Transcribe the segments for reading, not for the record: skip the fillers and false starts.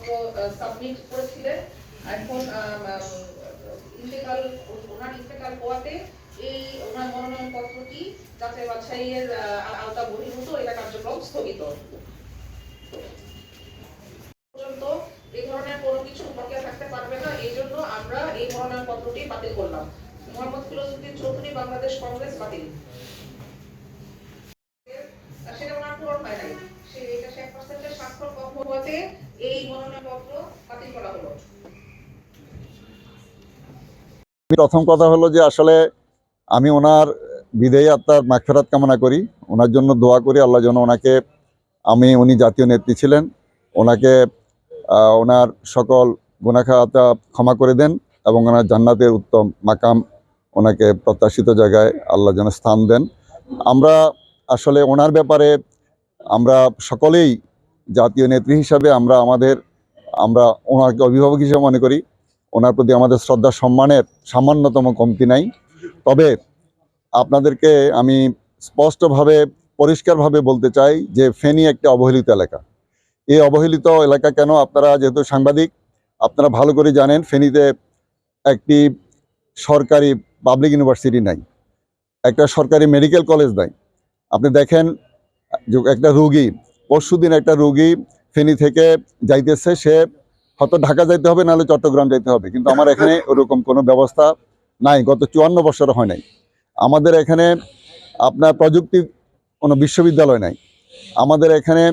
মনোনয়নপত্র সাবমিট করেছিলেন। এখন ওনার ইন্তেকাল হওয়াতে এই ওনার মনোনয়নপত্রটি যাচাই বাছাইয়ের আওতা বহির্ভূত, এটা কার্যক্রম স্থগিত পর্যন্ত এই ধরনের কোনো কিছু প্রক্রিয়া থাকতে পারবে না। এই জন্য আমরা এই মনোনয়নপত্রটি বাতিল করলাম। মোহাম্মদ ফিরোজউদ্দিন চৌধুরী, বাংলাদেশ কংগ্রেস, বাতিল। সেটা ওনার পূরণ হয় নাই, এটা 100% স্বাক্ষর কম হওয়াতে এই মনোনয়নপত্র বাতিল করা হলো। প্রথম কথা হলো যে আসলে আমি ওনার বিদেয়ী আত্মার মাগফিরাত কামনা করি, ওনার জন্য দোয়া করি আল্লাহ যেন ওনাকে, উনি জাতীয় নেত্রী ছিলেন, ওনাকে ওনার সকল গুনাহ খাতা ক্ষমা করে দেন এবং ওনার জান্নাতের উত্তম মাকাম ওনাকে প্রত্যাশিত জায়গায় আল্লাহ যেন স্থান দেন। আমরা আসলে ওনার ব্যাপারে আমরা সকলেই জাতীয় নেত্রী হিসাবে আমরা ওনাকে অভিভাবক হিসেবে মনে করি। ওনার প্রতি আমাদের শ্রদ্ধা সম্মানের সামান্যতম কমতি নাই। তবে আপনাদেরকে আমি স্পষ্টভাবে পরিষ্কারভাবে বলতে চাই যে ফেনী একটা অবহেলিত এলাকা। এই অবহেলিত এলাকা কেন, আপনারা যেহেতু সাংবাদিক আপনারা ভালো করে জানেন, ফেনীতে একটি সরকারি পাবলিক ইউনিভার্সিটি নাই, একটা সরকারি মেডিকেল কলেজ নাই। আপনি দেখেন একটা রুগী, পরশুদিন একটা রুগী ফেনী থেকে যাইতেছে, সে হয়তো ঢাকা যাইতে হবে, নাহলে চট্টগ্রাম যাইতে হবে, কিন্তু আমার এখানে ওরকম কোনো ব্যবস্থা নাই, গত 54 বছর হয় নাই। আমাদের এখানে আপনার প্রযুক্তি কোনো বিশ্ববিদ্যালয় নাই। আমাদের এখানে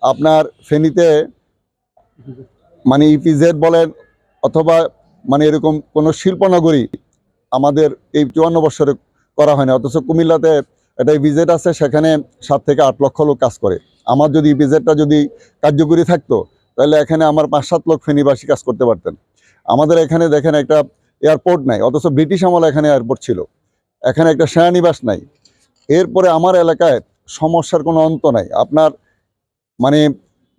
আপনার ফেনীতে মানে ইপিজেড বলেন অথবা এরকম কোনো শিল্পনগরী আমাদের এই 54 বছরে করা হয় না। অথচ কুমিল্লাতে একটা ইপিজেড আছে, সেখানে 7 থেকে 8 লক্ষ লোক কাজ করে। আমার যদি ইপিজেডটা যদি কার্যকরী থাকতো তাহলে এখানে আমার 5-7 লক্ষ ফেনীবাসী কাজ করতে পারতেন। আমাদের এখানে দেখেন একটা এয়ারপোর্ট নাই, অথচ ব্রিটিশ আমলে এখানে এয়ারপোর্ট ছিল। এখানে একটা সেনানিবাস নাই। এরপরে আমার এলাকায় সমস্যার কোনো অন্ত নাই। আপনার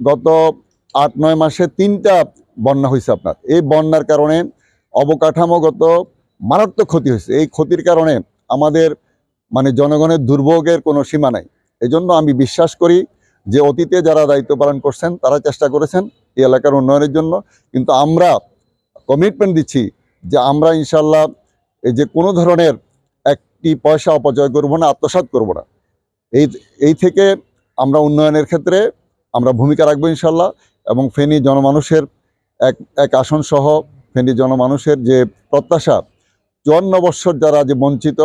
গত 8-9 মাসে 3টা বন্যা হয়েছে। আপনার এই বন্যার কারণে অবকাঠামোগত মারাত্মক ক্ষতি হয়েছে। এই ক্ষতির কারণে আমাদের জনগণের দুর্ভোগের কোনো সীমা নাই। এজন্য আমি বিশ্বাস করি যে অতীতে যারা দায়িত্ব পালন করছেন তারা চেষ্টা করেছেন এই এলাকার উন্নয়নের জন্য, কিন্তু আমরা কমিটমেন্ট দিচ্ছি যে আমরা ইনশাল্লাহ এই যে কোনো ধরনের একটি পয়সা অপচয় করব না, আত্মসাৎ করব না। এই থেকে আমরা উন্নয়নের ক্ষেত্রে আমরা ভূমিকা রাখবো ইনশাল্লাহ। এবং ফেনী জনমানুষের এক আসন সহ ফেনী জনমানুষের যে প্রত্যাশা, 54 বৎসর যারা যে বঞ্চিত,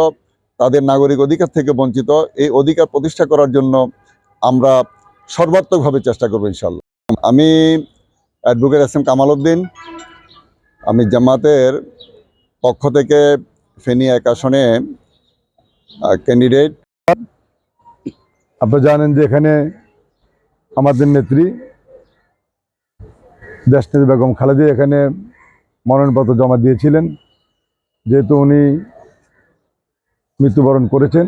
তাদের নাগরিক অধিকার থেকে বঞ্চিত, এই অধিকার প্রতিষ্ঠা করার জন্য আমরা সর্বাত্মকভাবে চেষ্টা করবো ইনশাল্লাহ। আমি advocate S M Kamal Uddin, আমি জামাতের পক্ষ থেকে ফেনী 1 আসনে ক্যান্ডিডেট। আপনারা জানেন যে এখানে আমাদের নেত্রী দেশনেত্রী বেগম খালেদা এখানে মনোনয়নপত্র জমা দিয়েছিলেন। যেহেতু উনি মৃত্যুবরণ করেছেন,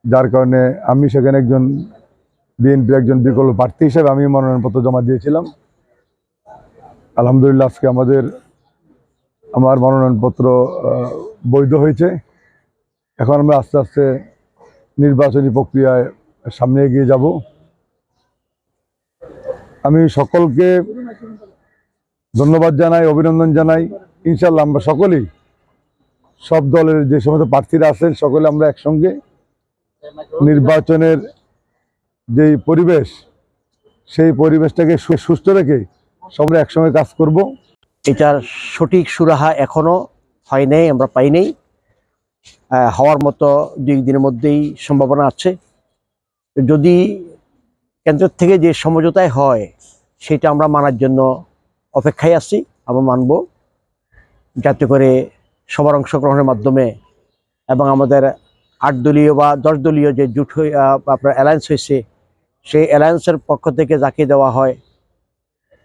যার কারণে আমি সেখানে একজন বিএনপির একজন বিকল্প প্রার্থী হিসেবে আমি মনোনয়নপত্র জমা দিয়েছিলাম। আলহামদুলিল্লাহ আজকে আমার মনোনয়নপত্র বৈধ হয়েছে। এখন আমরা আস্তে আস্তে নির্বাচনী প্রক্রিয়ায় সামনে এগিয়ে যাব। আমি সকলকে ধন্যবাদ জানাই, অভিনন্দন জানাই। ইনশাল্লাহ আমরা সকলেই, সব দলের যে সমস্ত প্রার্থীরা আছেন, সকলে আমরা একসঙ্গে নির্বাচনের যেই পরিবেশ, সেই পরিবেশটাকে সুস্থ রেখে সবাই একসঙ্গে কাজ করব। এটার সঠিক সুরাহা এখনো হয় নাই, আমরা পাই নাই। হওয়ার মতো 2 দিনের মধ্যেই সম্ভাবনা আছে। যদি কেন্দ্র থেকে যে সমঝোতায় হয় সেটা আমরা মানার জন্য অপেক্ষায় আছি, আমরা মানব, যাতে করে সবার অংশগ্রহণের মাধ্যমে এবং আমাদের 8 দলীয় বা 10 দলীয় যে জোট আপনার অ্যালায়েন্স হয়েছে, সেই অ্যালায়েন্সের পক্ষ থেকে যাকে দেওয়া হয়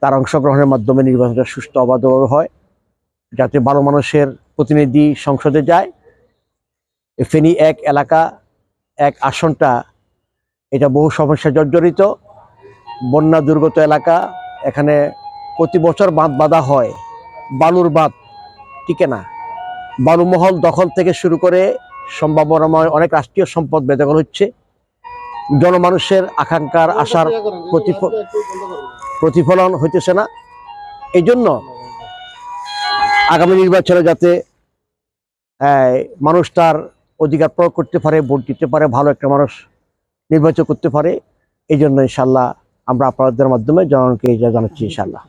তার অংশগ্রহণের মাধ্যমে নির্বাচনটা সুষ্ঠু অবাধভাবে হয়, যাতে ভালো মানুষের প্রতিনিধি সংসদে যায়। ফেনী 1 এলাকা 1 আসনটা এটা বহু সমস্যা জর্জরিত, বন্যা দুর্গত এলাকা। এখানে প্রতি বছর বাঁধ বাঁধা হয়, বালুর বাঁধ টিকে না। বালুমহল দখল থেকে শুরু করে সম্ভাবনাময় অনেক রাষ্ট্রীয় সম্পদ বেদখল হচ্ছে। জনমানুষের আকাঙ্ক্ষার আশার প্রতিফলন হইতেছে না। এই জন্য আগামী নির্বাচনে যাতে মানুষ তার অধিকার প্রয়োগ করতে পারে, ভোট দিতে পারে, ভালো একটা মানুষ নির্বাচন করতে পারে, এই জন্য ইনশাল্লাহ আমরা আপনাদের মাধ্যমে জনগণকে জানাচ্ছি ইনশাল্লাহ।